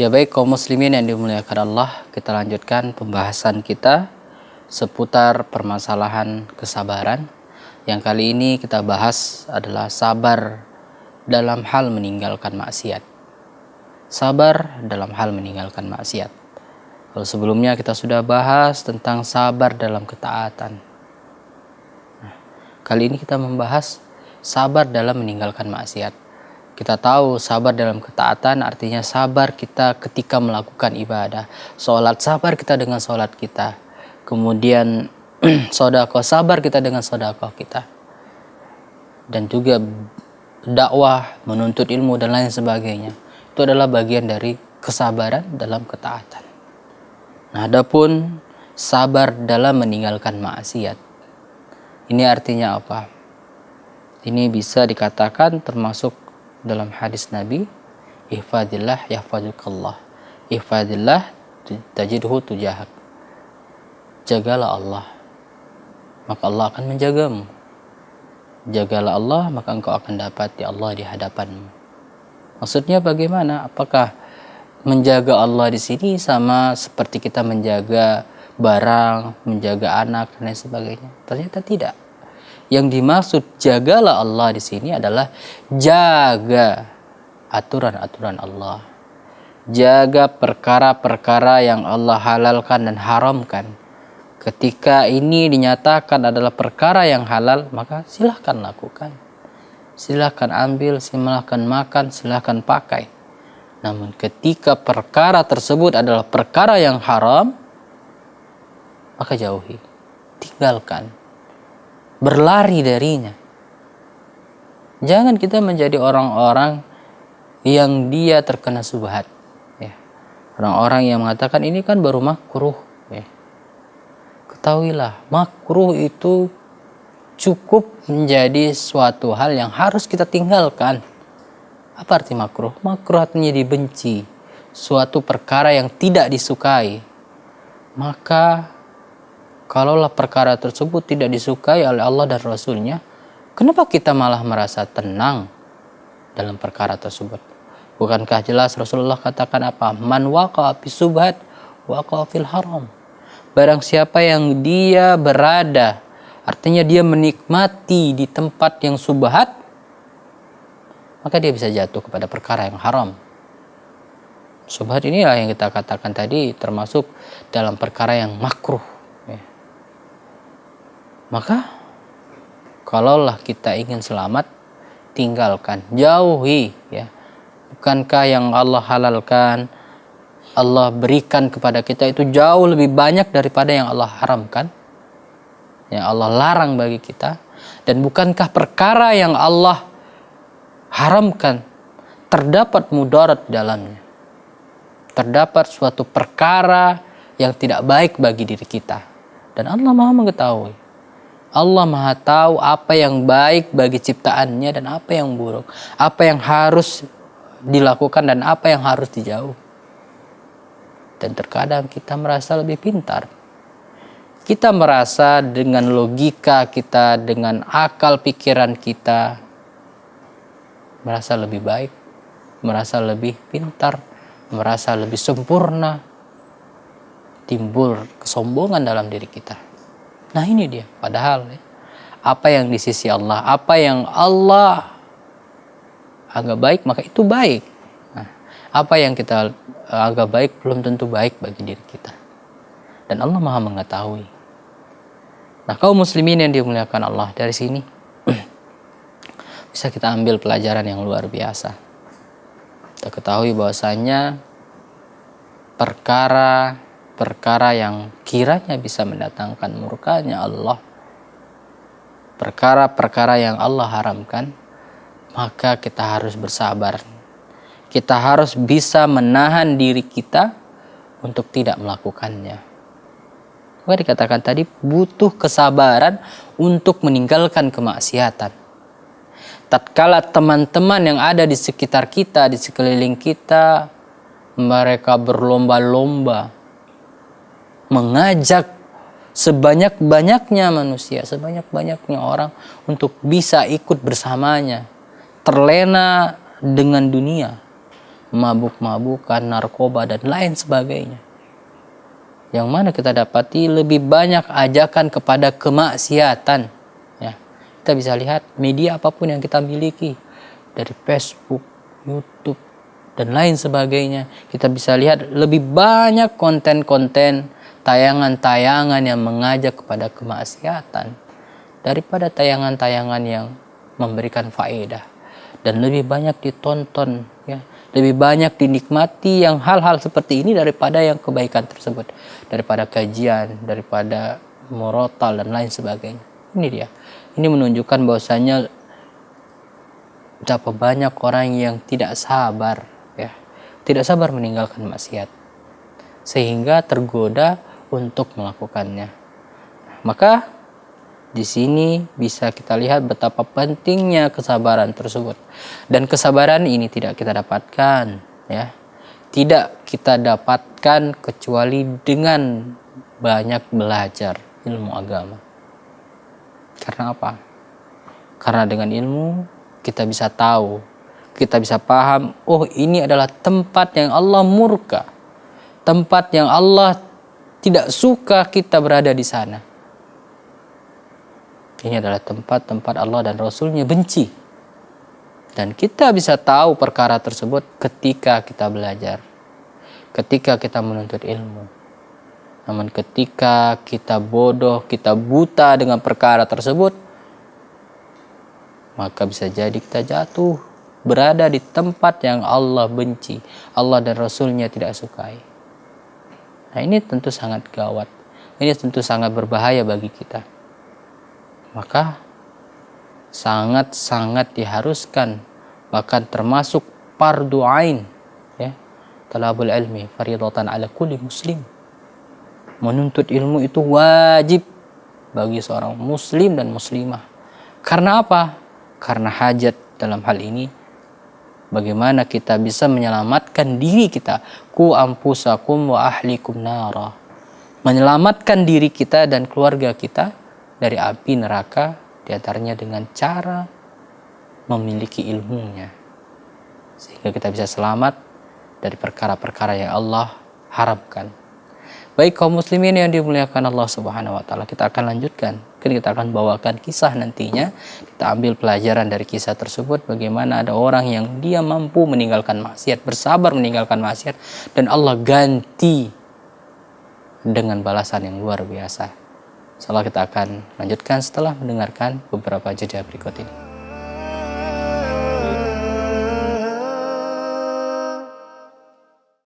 Ya baik kaum muslimin yang dimuliakan Allah, kita lanjutkan pembahasan kita seputar permasalahan kesabaran. Yang kali ini kita bahas adalah sabar dalam hal meninggalkan maksiat. Sabar dalam hal meninggalkan maksiat. Kalau sebelumnya kita sudah bahas tentang sabar dalam ketaatan. Nah, kali ini kita membahas sabar dalam meninggalkan maksiat. Kita tahu sabar dalam ketaatan artinya sabar kita ketika melakukan ibadah. Sholat, sabar kita dengan sholat kita. Kemudian sedekah, sabar kita dengan sedekah kita. Dan juga dakwah, menuntut ilmu dan lain sebagainya. Itu adalah bagian dari kesabaran dalam ketaatan. Nah, adapun sabar dalam meninggalkan maksiat. Ini artinya apa? Ini bisa dikatakan termasuk dalam hadis Nabi, ihfadillah yahfadukallah, ihfadillah tajidhu tujahak. Jagalah Allah, maka Allah akan menjagamu. Jagalah Allah, maka engkau akan dapat di Allah di hadapanmu. Maksudnya bagaimana? Apakah menjaga Allah di sini sama seperti kita menjaga barang, menjaga anak dan lain sebagainya? Ternyata tidak. Yang dimaksud jagalah Allah di sini adalah jaga aturan-aturan Allah. Jaga perkara-perkara yang Allah halalkan dan haramkan. Ketika ini dinyatakan adalah perkara yang halal, maka silahkan lakukan. Silahkan ambil, silahkan makan, silahkan pakai. Namun ketika perkara tersebut adalah perkara yang haram, maka jauhi, tinggalkan. Berlari darinya. Jangan kita menjadi orang-orang yang dia terkena subhat. Ya. Orang-orang yang mengatakan ini kan baru makruh. Ya. Ketahuilah, makruh itu cukup menjadi suatu hal yang harus kita tinggalkan. Apa arti makruh? Makruh artinya dibenci. Suatu perkara yang tidak disukai. Maka kalaulah perkara tersebut tidak disukai oleh Allah dan Rasulnya, kenapa kita malah merasa tenang dalam perkara tersebut? Bukankah jelas Rasulullah katakan apa? Man waqa'a fi subhat waqa'a fil haram. Barang siapa yang dia berada, artinya dia menikmati di tempat yang subhat, maka dia bisa jatuh kepada perkara yang haram. Subhat inilah yang kita katakan tadi termasuk dalam perkara yang makruh. Maka kalaulah kita ingin selamat, tinggalkan, jauhi, ya. Bukankah yang Allah halalkan, Allah berikan kepada kita itu jauh lebih banyak daripada yang Allah haramkan, yang Allah larang bagi kita. Dan bukankah perkara yang Allah haramkan terdapat mudarat di dalamnya, terdapat suatu perkara yang tidak baik bagi diri kita, dan Allah Maha mengetahui. Allah Maha tahu apa yang baik bagi ciptaannya dan apa yang buruk. Apa yang harus dilakukan dan apa yang harus dijauh. Dan terkadang kita merasa lebih pintar. Kita merasa dengan logika kita, dengan akal pikiran kita, merasa lebih baik, merasa lebih pintar, merasa lebih sempurna. Timbul kesombongan dalam diri kita. Nah ini dia, padahal apa yang di sisi Allah, apa yang Allah anggap baik, maka itu baik. Nah, apa yang kita anggap baik belum tentu baik bagi diri kita. Dan Allah Maha mengetahui. Nah kaum muslimin yang dimuliakan Allah, dari sini bisa kita ambil pelajaran yang luar biasa. Kita ketahui bahwasanya perkara yang kiranya bisa mendatangkan murkanya Allah, perkara-perkara yang Allah haramkan, maka kita harus bersabar. Kita harus bisa menahan diri kita untuk tidak melakukannya. Maka dikatakan tadi butuh kesabaran untuk meninggalkan kemaksiatan. Tatkala teman-teman yang ada di sekitar kita, di sekeliling kita, mereka berlomba-lomba mengajak sebanyak-banyaknya manusia, sebanyak-banyaknya orang untuk bisa ikut bersamanya, terlena dengan dunia, mabuk-mabukan, narkoba, dan lain sebagainya. Yang mana kita dapati lebih banyak ajakan kepada kemaksiatan. Ya, kita bisa lihat media apapun yang kita miliki, dari Facebook, YouTube, dan lain sebagainya. Kita bisa lihat lebih banyak konten-konten, tayangan-tayangan yang mengajak kepada kemaksiatan daripada tayangan-tayangan yang memberikan faedah. Dan lebih banyak ditonton, ya, lebih banyak dinikmati yang hal-hal seperti ini daripada yang kebaikan tersebut, daripada kajian, daripada murotal dan lain sebagainya. Ini dia. Ini menunjukkan bahwasanya betapa banyak orang yang tidak sabar, ya, tidak sabar meninggalkan maksiat, sehingga tergoda untuk melakukannya. Maka di sini bisa kita lihat betapa pentingnya kesabaran tersebut. Dan kesabaran ini tidak kita dapatkan, ya. Tidak kita dapatkan kecuali dengan banyak belajar ilmu agama. Karena apa? Karena dengan ilmu kita bisa tahu, kita bisa paham, oh ini adalah tempat yang Allah murka. Tempat yang Allah tidak suka kita berada di sana. Ini adalah tempat-tempat Allah dan Rasul-Nya benci. Dan kita bisa tahu perkara tersebut ketika kita belajar, ketika kita menuntut ilmu. Namun ketika kita bodoh, kita buta dengan perkara tersebut, maka bisa jadi kita jatuh, berada di tempat yang Allah benci, Allah dan Rasul-Nya tidak sukai. Nah, ini tentu sangat gawat. Ini tentu sangat berbahaya bagi kita. Maka sangat-sangat diharuskan, bahkan termasuk fardu ain, ya, talabul ilmi fardhatan ala kulli muslim. Menuntut ilmu itu wajib bagi seorang muslim dan muslimah. Karena apa? Karena hajat dalam hal ini, bagaimana kita bisa menyelamatkan diri kita, ku ampusakum wa ahlikum nara, menyelamatkan diri kita dan keluarga kita dari api neraka, diantaranya dengan cara memiliki ilmunya, sehingga kita bisa selamat dari perkara-perkara yang Allah haramkan. Baik kaum muslimin yang dimuliakan Allah Subhanahu wa taala, kita akan lanjutkan. Kita akan bawakan kisah nantinya. Kita ambil pelajaran dari kisah tersebut, bagaimana ada orang yang dia mampu meninggalkan maksiat, bersabar meninggalkan maksiat, dan Allah ganti dengan balasan yang luar biasa. Insyaallah kita akan lanjutkan setelah mendengarkan beberapa jeda berikut ini.